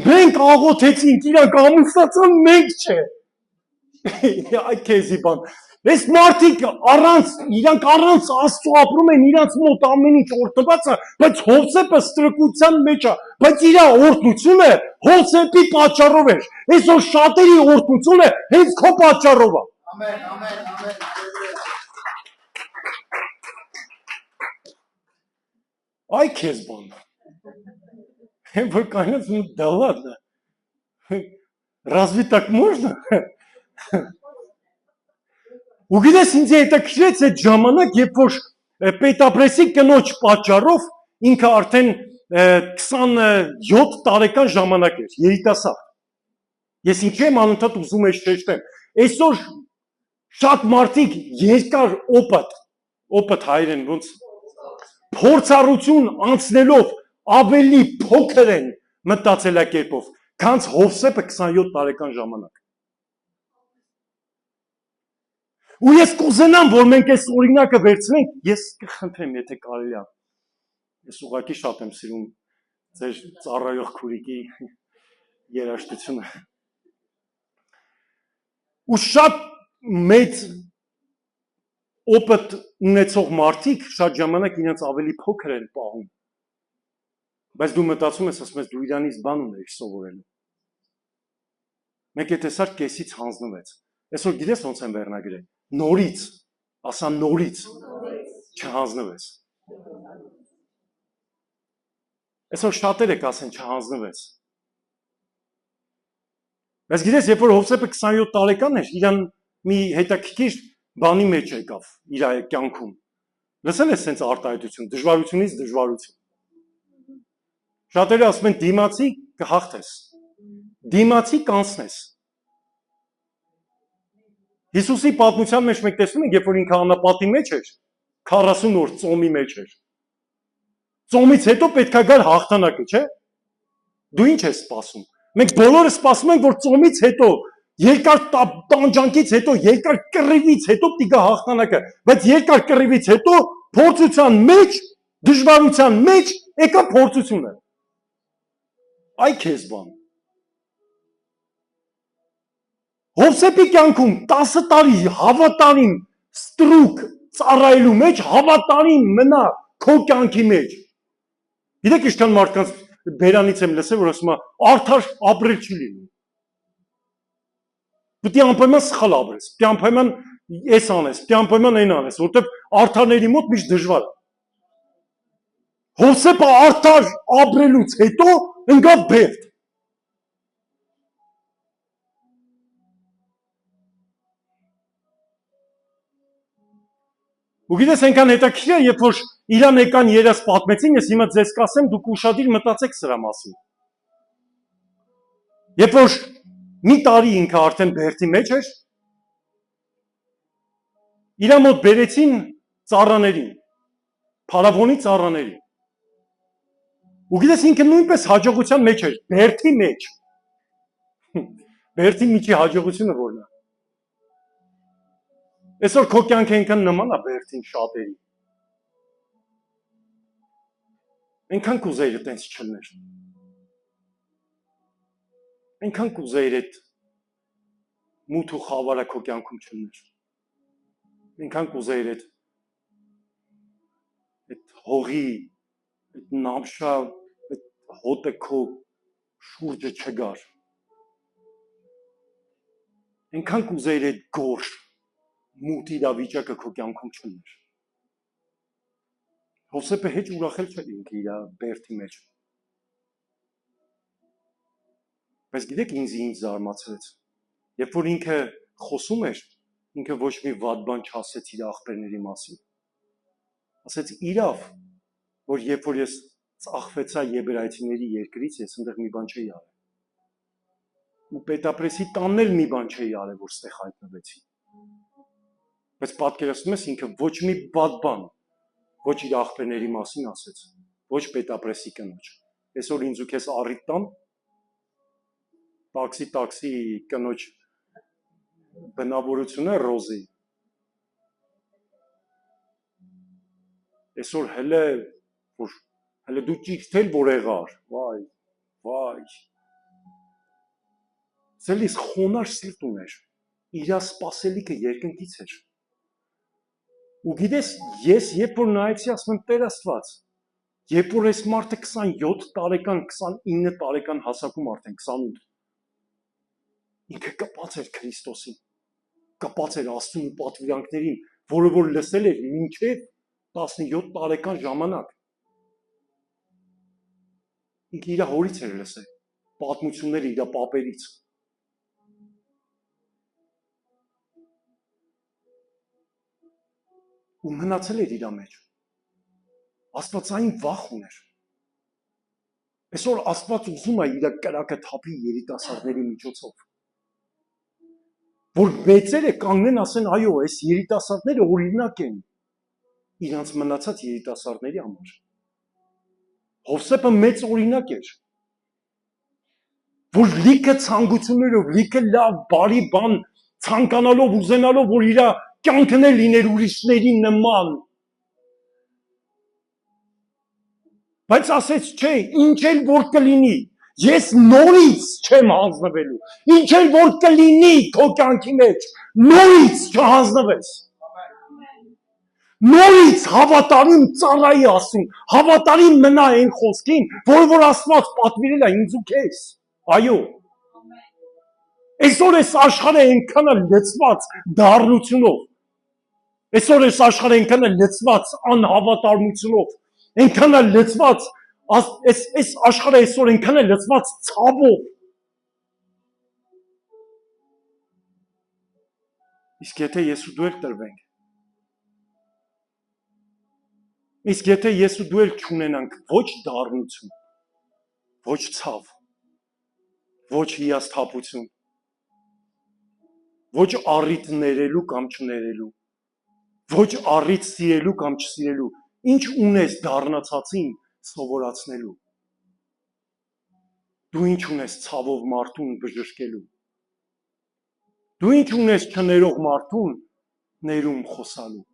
Մենք աղոթեցինք, իրանք ամուսնացան, մենք չէ։ Այ քեզի բան։ Այս մարդիկ իրանք առանց Աստծո ապրում են, իրանք մոտ ամեն ինչ օրհնված է, բայց Հովսեփը ստրկության մեջ է, բայց իր օրհնությունը Հովսեփի պատճառով էր։ Այսօր շատերի օրհնությունը հենց քո պատճառով է։ Ամեն, ամեն, ամեն։ Այ քեզ բան։ Հենց որ կանաց да ладно. Разве так можно? Ու գիտես, ինձ հետաքրքրեց այդ ժամանակ, երբ որ Պետապրեսի կնոջ պատճառով ինքը արդեն 27 տարեկան ժամանակ էր, երիտասարդ։ Ես ինչ եմ անընդհատ ուզում եմ շեշտեմ։ Այսօր շատ մարդիկ երկար օպտ հայերեն ոնց փորձառություն անցնելով ավելի փոքր են մտածելակերպով, քան Հովսեփը 27 տարեկան ժամանակ։ Ու ես կուզենամ, որ մենք այս օրինակը վերցնենք, ես կխնդրեմ, եթե կարելի է։ Ես ուղղակի շատ եմ սիրում ձեր ծառայող քուրիկի երաժշտությունը։ Ու շատ մեծ օպտ ունեցող մարդիկ շատ ժամանակ իրենց ավելի փոքր են պահում։ Բայց դու մտածում ես, ասում ես, դու իրանից բան ունեիր սովորելու։ Մեկ է տեսար կեսից հանձնվեց։ Այսօր գիտես ոնց են վերնագրել։ Նորից, ասա նորից չհանձնվեց։ Այսօր շատերը կասեն չհանձնվեց։ Բայց գիտես, երբ որ Հովսեփը 27 տարեկան էր, իրան մի հետաքրքիր բանի մեջ եկավ իր կյանքում։ Լսել ես sense արտահայտություն, դժվարությունից դժվարություն։ Շատերը ասում են դիմացի կհաղթես։ Դիմացի կանցնես։ Հիսուսի պատմության մեջ մենք տեսնում ենք, երբ որ ինքը անապատի մեջ էր, 40 օր ծոմի մեջ էր։ Ծոմից հետո պետք է գար հաղթանակը, չէ՞։ Դու ինչ ես սպասում։ Մենք բոլորը սպասում ենք, որ ծոմից հետո, երկար տանջանքից հետո, երկար կռիվից հետո պիտի գա հաղթանակը, բայց երկար կռիվից հետո փորձության մեջ, դժվարության մեջ եկա փորձությունը։ Այ քեզ բան։ Հովսեփի կյանքում 10 տարի հավատարիմ ստրուկ ծառայելու մեջ հավատարիմ մնա քո կյանքի մեջ։ Գիտեք ինչքան մարդկանց բերանից եմ լսել, որ ասում է արդար ապրել չի լինում։ Պետք է անպայման սխալ ապրես, պետք է անպայման էս անես, պետք է անպայման այն անես, որովհետև արդարների մոտ միշտ դժվար է։ Հովսեփը արդար ապրելուց հետո ընկավ բերդ։ Ու գիտես այնքան հետաքրքիր է, երբ որ իրան եկան երաս պատմեցին, ես հիմա ձեզ կասեմ, դուք ուշադիր մտածեք սրա մասին։ Երբ որ մի տարի ինքը արդեն բերդի մեջ էր, իրա մոտ բերեցին ծառաներին, փարավոնի ծառաներին։ Ու գիտես ինքը նույնպես հաջողության մեջ էր, բերդի մեջ։ Բերդի միջի հաջողությունը որն է։ Այսօր քո կյանքը այնքան նման է բերդին շատերի։ Այնքան կուզեիր այդպես չլներ։ Այնքան կուզեիր այդ մութ ու խավարը քո կյանքում չլներ։ Այնքան կուզեիր այդ հողի, այդ նամշա, այդ հոտը քո շուրջը չգար։ Այնքան կուզեիր այդ գորշ մութ իրավիճակը քո կյանքում չլներ։ Հովսեփը հեչ ուրախել չէր ինքը իր բերդի մեջ։ Բայց գիտեք ինձ զարմացրեց, երբ որ ինքը խոսում էր, ինքը ոչ մի վատ բան չասեց իր աղբերների մասին։ Ասեց իրավ, որ երբ որ ես ծախվեցա եբրայցիների երկրից, ես այնտեղ մի բան չէի արել։ Ու պետապրեսի տանն էլ մի բան չէի արել, որ ստեղ հայտնվեցի։ Բայց պատկերացնում ես ինքը ոչ մի բad բան, ոչ իր աղբերների մասին ասեց, ոչ պետապրեսի կնոջ։ Այսօր ինձ ու քեզ առիթ տան, տաքսի կնոջ բնավորությունը Ռոզի։ Այսօր հələ դու ճիշտ որ եղար, վայ։ Ցելիս խոնար սիրտ ուներ, իր սպասելիքը երկնքից էր։ Ու գիտես, ես երբ որ նայեցի, ասում եմ Տեր Աստված, երբ որ այս մարդը 27 տարեկան, 29 տարեկան հասակում արդեն 28, ինքը կպած էր Քրիստոսին, կպած էր Աստծուն ու պատվիրանքներին, որը որ լսել էր մինչև 17 տարեկան ժամանակ։ Ինքը իր հորից էր լսել, պատմությունները իր պապերից։ Ու մնացել էր իր մեջ։ Աստվածային վախ ուներ։ Այսօր Աստված ուզում է իր կրակը թափի երիտասարդների միջոցով։ Որ մեծերը կանգնեն ասեն, այո, այս երիտասարդները օրինակ են իրանց մնացած երիտասարդների համար։ Հովսեփը մեծ օրինակ էր, որ լիքը ցանկություններով, լիքը լավ, բարի բան ցանկանալով, ուզենալով, որ իր կյանքն է լիներ ուրիշների նման։ Բայց ասեց, չէ, ինչ էլ որ կլինի, ես նորից չեմ հանձնվելու։ Ինչ էլ որ կլինի քո կյանքի մեջ, նորից չհանձնվես։ Նորից հավատարիմ ծառայի ասում, հավատարիմ մնա այն խոսքին, որ Աստված պատվիրել է ինձ ու քեզ։ Այո։ Այսօր այս աշխարհը այնքան է լցված դառնությունով։ Այսօր այս աշխարհը այնքան է լցված անհավատարմությունով, այնքան է լցված, այս աշխարհը այսօր այնքան է լցված ցավով։ Իսկ եթե ես ու դու էլ տրվենք, իսկ եթե ես ու դու էլ չունենանք ոչ դառնություն, ոչ ցավ, ոչ հիասթափություն, ոչ առիթ ներելու կամ չներելու, ոչ առիթ սիրելու կամ չսիրելու, ինչ ունես դառնացածին սովորացնելու, դու ինչ ունես ցավով մարդուն բժշկելու, դու ինչ ունես չներող մարդուն ներում խոսալու,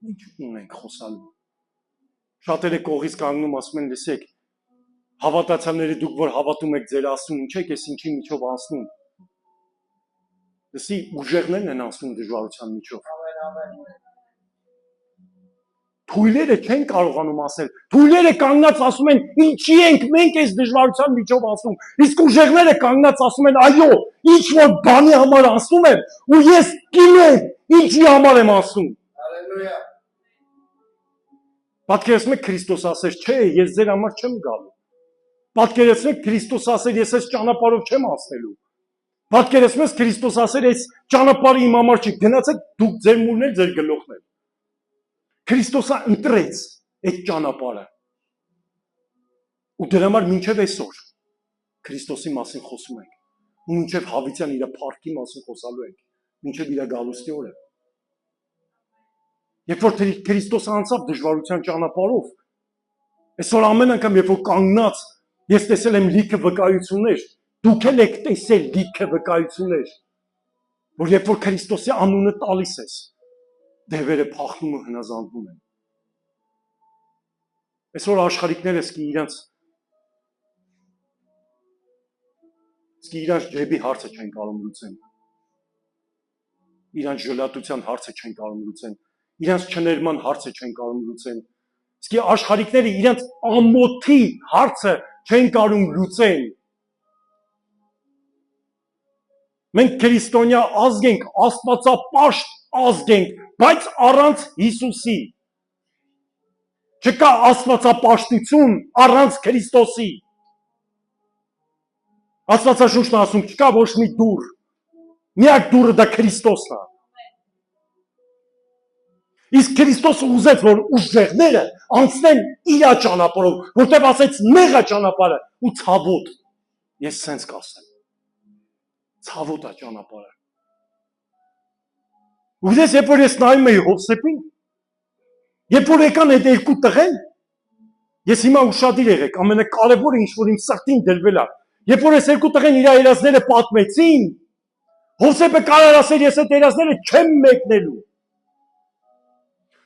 ինչ ունենք խոսալու։ Շատերը կողից կանգնում ասում են, լսեք, հավատացյալները դուք որ հավատում եք ձեր Աստծուն, ինչ եք ես ինչի միջով անցնում։ Լսի, ուժեղներն են անցնում դժվարության միջով։ Թույլերը չեն կարողանում ասել։ Թույլերը կանգնած ասում են, ինչի ենք մենք այս դժվարության միջով անցնում։ Իսկ ուժեղները կանգնած ասում են, այո, ինչ որ բանի համար անցնում եմ, ու ես գիտեմ, ինչի համար եմ անցնում։ Հալելույա։ Պատկերացնում եք Քրիստոս ասեր, չէ, ես ձեր համար չեմ գալու։ Պատկերացնում եք Քրիստոս ասեր, ես այս ճանապարհով չեմ անցնելու։ Պատկերացնում եք Քրիստոս ասեր, այս ճանապարհը իմ համար չի, գնացեք դուք ձեր մուրներ, ձեր գլուխներ։ Քրիստոսը ընտրեց այդ ճանապարհը։ Ու դրա համար մինչև այսօր Քրիստոսի մասին խոսում ենք։ Ու մինչև Հավիտյան իր փառքի մասին խոսալու ենք, մինչև իր գալուստի օրը։ Երբ որ Քրիստոսը անցավ դժվարության ճանապարհով, այսօր ամեն անգամ երբ որ կանգնած ես տեսել եմ լիքը վկայություններ, դուք էլ եք տեսել լիքը վկայություններ, որ երբ որ Քրիստոսի անունը տալիս ես, դևերը փախնում ու հնազանդվում են։ Այսօր աշխարհիկները իրանց ջեբի հարցը չեն կարող լուծեն։ Իրանց ժլատության հարցը չեն կարող լուծեն։ Իրանց չներման հարցը չեն կարող լուծեն։ Իսկ աշխարհիկները իրանց ամոթի հարցը չեն կարող լուծեն։ Մենք քրիստոնյա ազգ ենք, աստվածապաշտ ազգ ենք, բայց առանց Հիսուսի։ Չկա աստվածապաշտություն առանց Քրիստոսի։ Աստվածաշունչն ասում չկա ոչ մի դուռ։ Միակ դուռը դա Քրիստոսն է։ Իսկ Քրիստոսը ուզեց, որ ուժեղները անցնեն իր ճանապարհով, որտեղ ասեց մեղա ճանապարհը ու ցավոտ։ Ես սենց կասեմ։ Ցավոտ է ճանապարհը։ Ու ես երբ որ ես նայում էի Հովսեփին, երբ որ եկան այդ երկու տղեն, ես հիմա ուշադիր եղեք, ամենակարևորը ինչ որ իմ սրտին դրվել է, երբ որ այս երկու տղեն իր երազները պատմեցին, Հովսեփը կարար ասել, ես այդ երազները չեմ մեկնելու։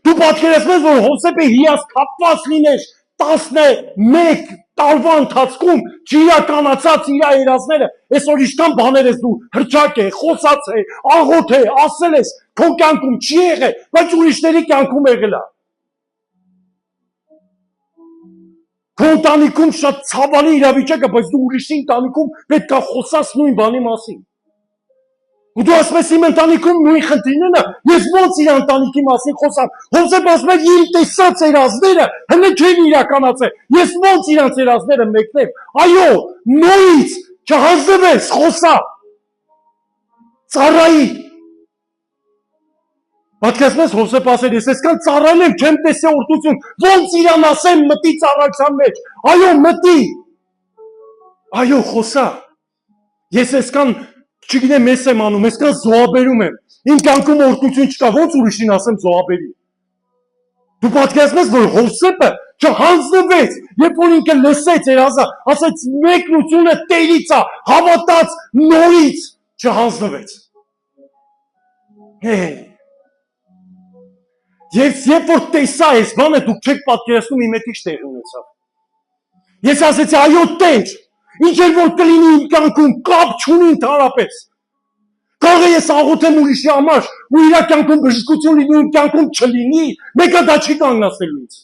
Դու պատկերացնես, որ Հովսեփը հիասքապված լիներ 11 տարվա ընթացքում չիրականացած իր երազները, այսօր ինչքան բաներ ես դու հրճակ է, խոսած է, աղոթ է, ասել ես, քո կյանքում չի եղել, բայց ուրիշների կյանքում եղել է։ Քո ընտանիքում շատ ցավալի իրավիճակ է, բայց դու ուրիշի ընտանիքում պետք է խոսաս նույն բանի մասին։ Ու դու ասում ես իմ ընտանիքում նույն խնդիրն է, ես ոնց իր ընտանիքի մասին խոսամ։ Հովսեփ ասում է իմ տեսած երազները հենց չեն իրականացել։ Ես ոնց իրանց երազները մեկնեմ։ Այո, նորից չհանձնվես, խոսա։ Ծառայի։ Պատկերացնես Հովսեփ ասել, ես այսքան ծառայել եմ, չեմ տեսել օրդություն, ոնց իրան ասեմ մտի ծառայության մեջ։ Այո, մտի։ Այո, խոսա։ Ես այսքան չգիտեմ, ես եմ անում, այսքան զոհաբերում եմ։ Իմ կյանքում օրդություն չկա, ոնց ուրիշին ասեմ զոհաբերի։ Դու պատկերացնես, որ Հովսեփը չհանձնվեց, երբ որ ինքը լսեց երազը, ասաց մեկնությունը Տերից է, հավատաց նորից չհանձնվեց։ Երբ որ տեսա այս բանը, դուք չեք պատկերացնում իմ հետ ինչ տեղի ունեցավ։ Ես ասեցի, այո Տեր, ինչ էլ որ կլինի իմ կյանքում, կապ չունի ընդհանրապես։ Կարող է ես աղոթեմ ուրիշի համար, ու իր կյանքում բժշկություն լինի, իմ կյանքում չլինի, մեկը դա չի կանգնացնելու ինձ։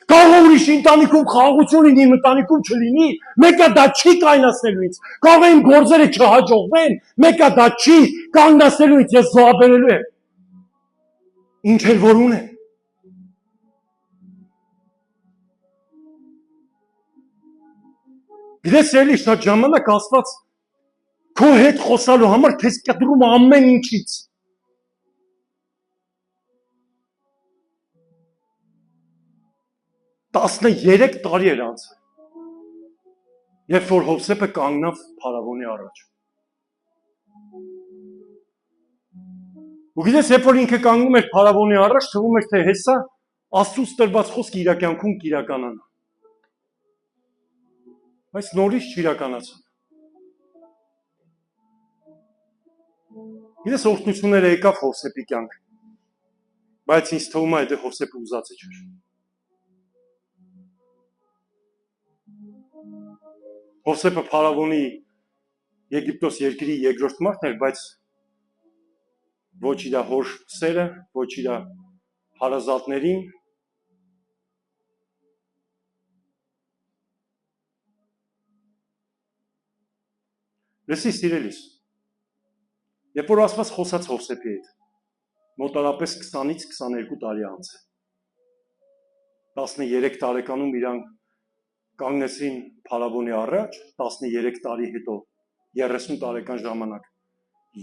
Կարող է ուրիշի ընտանիքում խաղաղություն լինի, իմ ընտանիքում չլինի, մեկը դա չի կանգնացնելու ինձ։ Կարող է իմ գործերը չհաջողվեն, մեկը դա չի կանգնացնելու ինձ, ես զոհաբերելու եմ։ Ինչ էլ որ ունեմ։ Գիտես էլի շատ ժամանակ Աստված քո հետ խոսալու համար քեզ կտրում ամեն ինչից։ Տասներեք տարի էր անցել, երբ որ Հովսեփը կանգնավ փարավոնի առաջ։ Ու գիտես, երբ որ ինքը կանգնում էր փարավոնի առաջ, թվում էր, թե հեսա Աստծուց տրված խոսքը իր կյանքում կիրականանա։ Բայց նորից չիրականացավ։ Գիտես, օրհնությունները եկավ Հովսեփի կյանք, բայց ինձ թվում է, թե Հովսեփը ուզածը չէր։ Հովսեփը փարավոնի Եգիպտոս երկրի երկրորդ մարդն էր, բայց ոչ իր հոր սերը, ոչ իր հարազատներին, Լսի սիրելիս, երբ որ ասված խոսած Հովսեփի հետ, մոտարապես 20-ից 22 տարի անց է, 13 տարեկանում իրանք կանգնեցին Փարավոնի առաջ, 13 տարի հետո 30 տարեկան ժամանակ,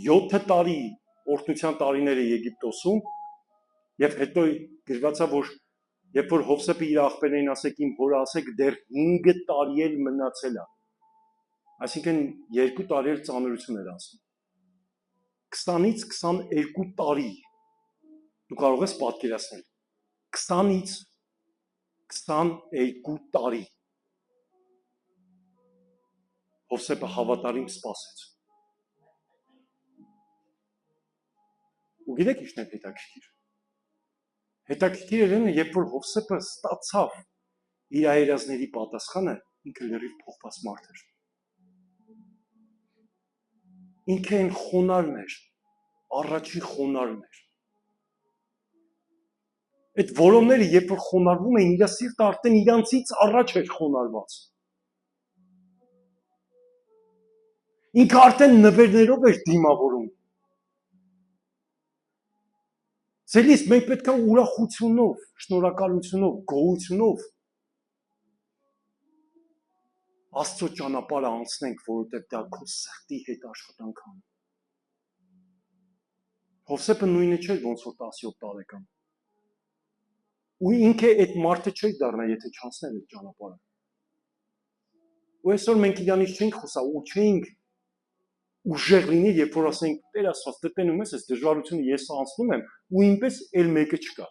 7 տարի օրհնության տարիները Եգիպտոսում, եւ հետո գրվածա, որ երբ որ Հովսեփը իր աղբերներին ասեք, իմ հորը ասեք, դեռ 5 տարի էլ մնացել է, այսինքն 2 տարի էլ ծանրություն էր անցնում, 20-ից 22 տարի, դու կարող ես պատկերացնել, 20-ից 22 տարի, Հովսեփը հավատարիմ սպասեց, ու գիտեք ինչն է հետաքրքիր, հետաքրքիր էր, երբ որ Հովսեփը ստացավ իր հայրազների պատասխանը, ինքը լրիվ փոխված մարդ էր, ինքը այն խոնարհն էր, առաջի խոնարհն էր, այդ որոնները երբ որ խոնարհվում էին, իր սիրտը արդեն իրանցից առաջ էր խոնարհված, ինքը արդեն նվերներով էր դիմավորում, Սելիս, մենք պետք է ուրախությունով, շնորհակալությունով, գոհությունով Աստծո ճանապարհը անցնենք, որովհետև դա քո սրտի հետ աշխատանք անում։ Հովսեփը նույնը չէր, ոնց որ 17 տարեկան։ Ու ինքը այդ մարդը չէր դառնա, եթե չանցներ այդ ճանապարհը։ Ու այսօր մենք իրանից չենք խոսա, ու չենք ուժեղ լինի, երբ որ ասենք, Տեր Աստված, տտենում ես, այս դժվարությունը ես անցնում եմ, ու ինպես էլ մեկը չկա։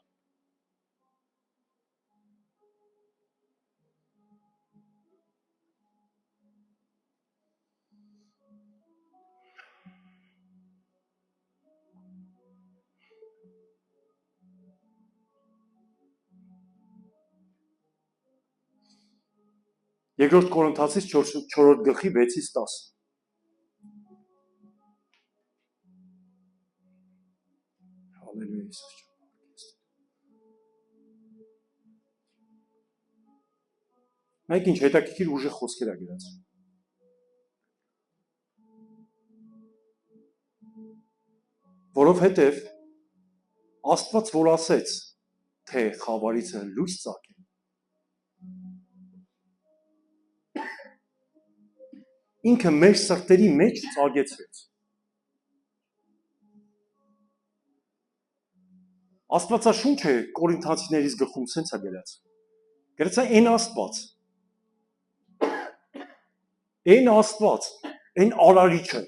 Երկրորդ Կորինթացիս 4-րդ գլխի 6-ից 10։ Հալելույա Հիսուս։ Մենք ինչ հետաքրքիր ուժեղ խոսքեր ա գրած։ Որովհետև Աստված որ ասեց, թե խավարիցը լույս ծագի, ինքը մեր սրտերի մեջ ծագեցրեց։ Աստվածաշունչը Կորինթացիներից գլխում սենց է գրած։ Գրած է այն Աստված, այն արարիչը,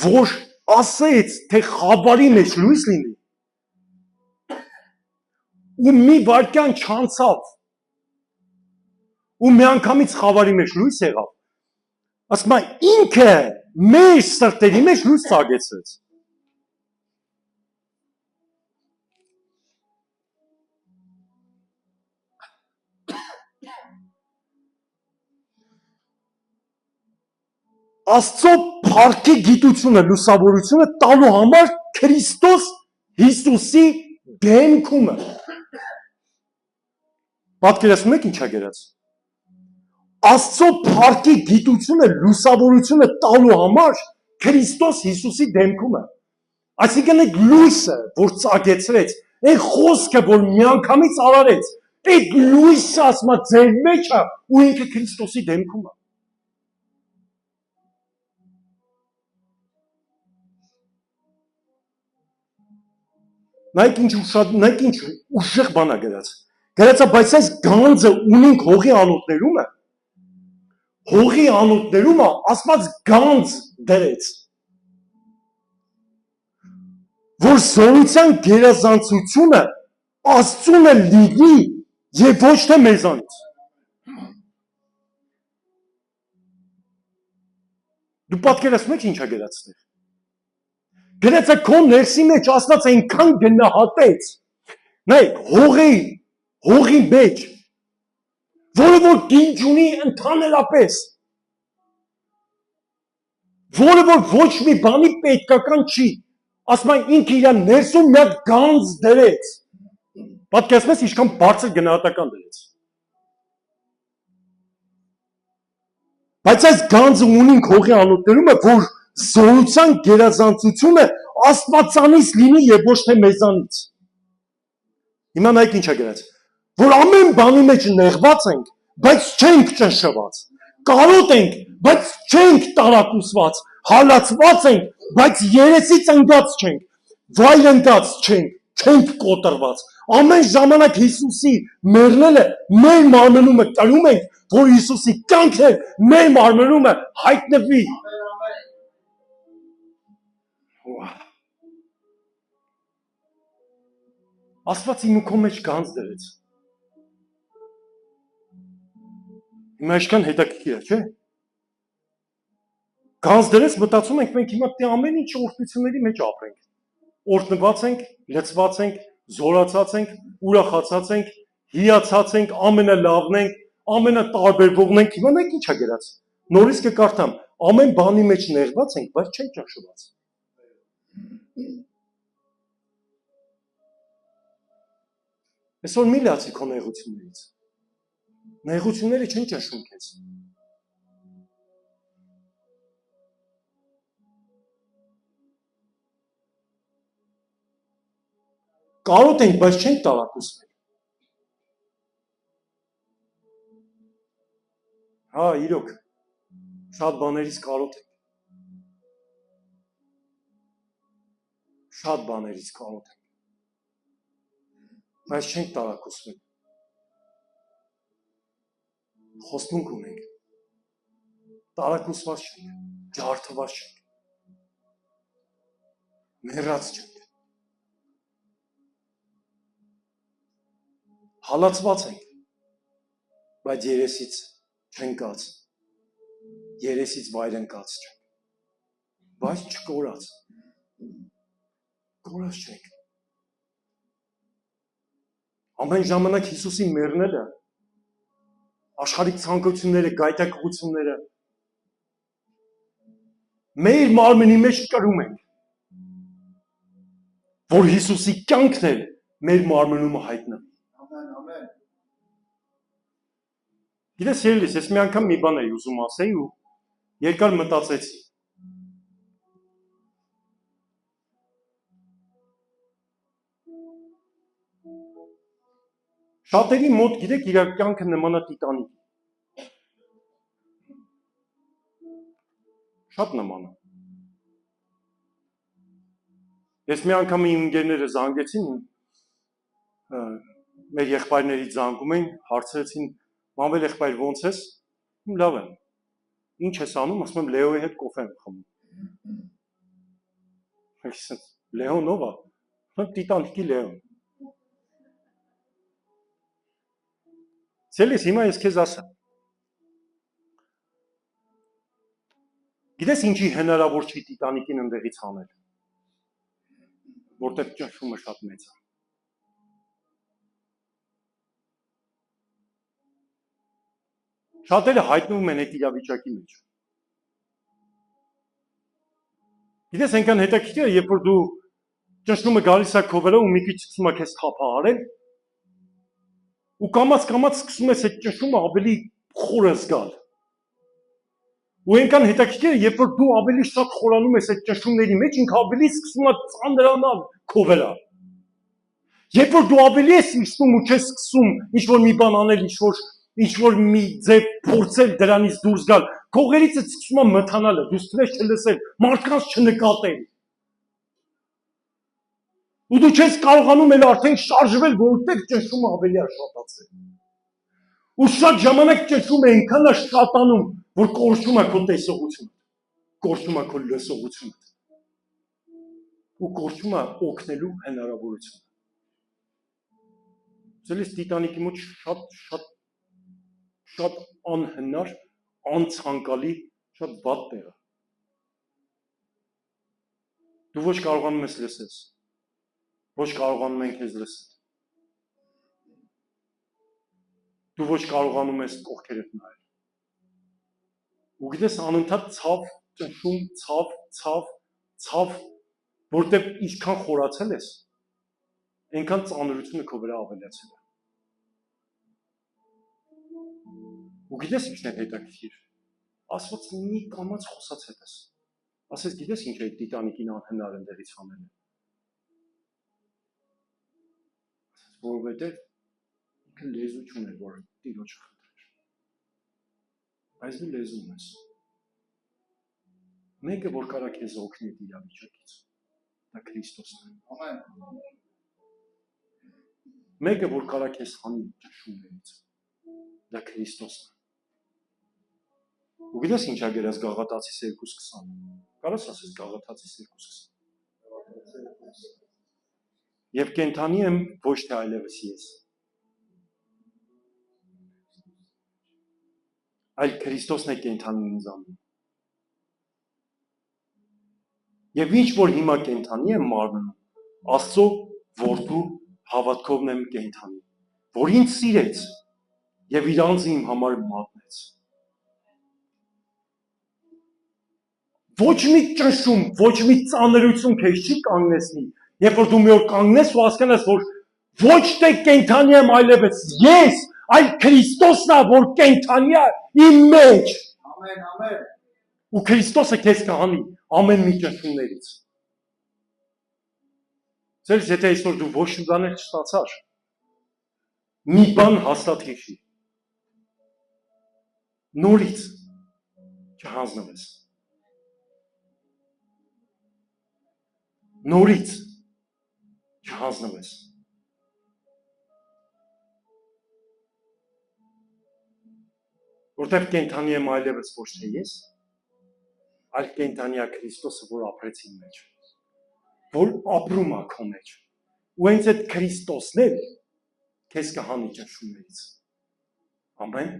որ ասեց, թե խավարի մեջ լույս լինի, ու մի վայրկյան չանցավ, ու մի անգամից խավարի մեջ լույս եղավ, ասում է ինքը մեր սրտերի մեջ լույս ծագեցրեց։ Աստծո փառքի գիտությունը, լուսավորությունը տալու համար Քրիստոս Հիսուսի դեմքումը։ Պատկերացնում եք ինչա գրած։ Աստծո փառքի գիտությունը, լուսավորությունը տալու համար Քրիստոս Հիսուսի դեմքումը։ Այսինքն այդ լույսը, որ ծագեցրեց, այդ խոսքը, որ միանգամից արարեց, այդ լույսը ասում է ձեր մեջ է ու ինքը Քրիստոսի դեմքում է։ Նայեք ինչ ուժեղ բան է գրած։ Գրած է, բայց այս գանձը ունենք հողի անոթներում է ասված գանձ դրեց, որ զորության գերազանցությունը Աստծուն է լինի եւ ոչ թե մեզանից։ Դու պատկերացնում եք ինչա գրած է։ Գրած է քո ներսի մեջ Աստված այնքան գնահատեց, նայեք, հողի մեջ, որը որ գինջ ունի ընդհանրապես, որը որ ոչ մի բանի պետքական չի, ասում է ինքը իր ներսում մի հատ գանձ դրեց, պատկերացնում ես ինչքան բարձր գնահատական դրեց։ Բայց այս գանձը ունին քողի անոթներում է, որ զորության գերազանցությունը Աստվածանից լինի եւ ոչ թե մեզանից։ Հիմա նայեք ինչ է գրած, որ ամեն բանի մեջ նեղված ենք, բայց չենք ճնշված, կարոտ ենք, բայց չենք տարակուսված, հալածված ենք, բայց երեսից ընկած չենք, վայրընկած չենք կոտրված։ Ամեն ժամանակ Հիսուսի մեռնելը մեր մարմնում է կրում ենք, որ Հիսուսի կյանքը մեր մարմնում է հայտնվի։ Աստված իմ ու քո մեջ գանձ դրեց։ Հիմա այսքան հետաքրքիր է, չէ՞։ Գանձ դրեց, մտածում ենք մենք հիմա դե ամեն ինչ օրհնությունների մեջ ապրենք։ Օրհնված ենք, լցված ենք, զորացած ենք, ուրախացած ենք, հիացած ենք, ամենալավն ենք, ամենատարբերվողն ենք։ Հիմա նայեք ինչ է գրած։ Նորից կկարդամ, ամեն բանի մեջ նեղված ենք, բայց չենք ճնշված։ Այսօր մի լացի քո նեղություններից։ Նեղությունները չեն ճնշում քեզ։ Կարոտ ենք, բայց չենք տարակուսվել։ Հա, իրոք, շատ բաներից կարոտ ենք։ Շատ բաներից կարոտ ենք, բայց չենք տարակուսվել։ Խոստունք ունենք, տարակուսված չենք, ջարդված չենք, մեռած չենք, հալածված ենք, բայց երեսից չընկած, երեսից վայրընկած չենք, բայց չկորած, կորած չենք։ Ամեն ժամանակ Հիսուսի մեռնելը, աշխարհիկ ցանկությունները, գայթակղությունները մեր մարմնի մեջ կրում ենք, որ Հիսուսի կյանքն էլ մեր մարմնում հայտնվի։ Ամեն։ Գիտես ելիս, ես մի անգամ մի բան էի ուզում ասեի ու երկար մտածեցի։ Շատերի մոտ գիտեք իր կյանքը նման է Տիտանիկի։ Շատ նման է։ Ես մի անգամ իմ ընկերները զանգեցին, մեր եղբայրներից զանգում էին, հարցրեցին, մանվել եղբայր ոնց ես, լավ եմ, ինչ ես անում, ասում եմ Լեոյի հետ կոֆե եմ խմում։ Լեոն ով է, Տիտանիկի Լեոն։ Ցելիս հիմա ես քեզ ասեմ։ Գիտես ինչի հնարավոր չի Տիտանիկին ընդեղից հանել, որտեղ ճնշումը շատ մեծ է։ Շատերը հայտնվում են այդ իրավիճակի մեջ։ Գիտես այնքան հետաքրքիր է, երբ որ դու ճնշումը գալիս է քո վրա ու մի քիչ սկսում է քեզ թափահարել, ու կամաց սկսում ես այդ ճնշումը ավելի խորը զգալ։ Ու այնքան հետաքրքիր է, երբ որ դու ավելի շատ խորանում ես այդ ճնշումների մեջ, ինքը ավելի սկսում է ծանրանալ քո վրա։ Երբ որ դու ավելի ես իջնում ու չես սկսում ինչ-որ մի բան անել, ինչ-որ մի ձև փորձել դրանից դուրս գալ, քողերիցը սկսում է մթանալը, դու ստվես չլսել, մարդկանց չնկատել։ Ու դու չես կարողանում էլ արդեն շարժվել, որովհետև ճնշումը ավելի է շատացել։ Ու շատ ժամանակ ճնշումը այնքան է շատանում, որ կորչում է քո տեսողությունը, կորչում է քո լսողությունը, ու կորչում է օգնելու հնարավորությունը։ Ձեզ Տիտանիկի մոտ շատ անհնար, անցանկալի, շատ վատ տեղ է։ Դու ոչ կարողանում ես լսես, ոչ կարողանում ենք քեզ լսել։ Դու ոչ կարողանում ես կողքերդ նայել։ Ու գիտես անընդհատ ցավ, ճնշում, ցավ, որտեղ ինչքան խորացել ես, այնքան ծանրությունը քո վրա ավելացել է։ Ու գիտես ինչն է հետաքրքիր։ Աստված մի կամած խոսած հետս։ Ասես գիտես ինչ է Տիտանիկին անհնար ընդերից հանել։ Որովհետև ինքը լեզու չուներ, որ Տիրոջը խնդրեր։ Բայց դու լեզու ունես։ Մեկը որ կարա քեզ օգնի իրավիճակից, դա Քրիստոսն է։ Ամեն։ Մեկը որ կարա քեզ հանի ճշումներից, դա Քրիստոսն է։ Ու գիտես ինչ է գրած Գաղատացիս 2:20։ Կարաս ասես Գաղատացիս 2:20։ Եվ կենթանի եմ ոչ թե այլևս ես, այլ Քրիստոսն է կենթանի ինձանում։ Եվ ինչ որ հիմա կենթանի եմ մարմնում, Աստծո որդու հավատքովն եմ կենթանի, որ ինձ սիրեց եւ իր անձը իմ համար մատնեց։ Ոչ մի ճնշում, ոչ մի ծանրություն քեզ չի կանգնեցնի, երբ որ դու մի օր կանգնես ու հասկանաս, որ ոչ թե կենթանի եմ այլևս ես, այլ Քրիստոսն է, որ կենթանի է իմ մեջ։ Ամեն, ամեն։ Ու Քրիստոսը քեզ կհանի ամեն մի ճնշումներից։ Ձեր եթե այսօր դու ոչ մի բան չստացար, մի բան հաստատ հիշի։ Նորից չհանձնվես։ Նորից չհանձնվես։ Որտեղ կենթանի եմ այլևս ոչ թե ես, այլ կենթանի է Քրիստոսը, որ ապրեց իմ մեջ, որ ապրում է քո մեջ։ Ու հենց այդ Քրիստոսն էլ քեզ կհանի ճնշումներից։ Ամեն։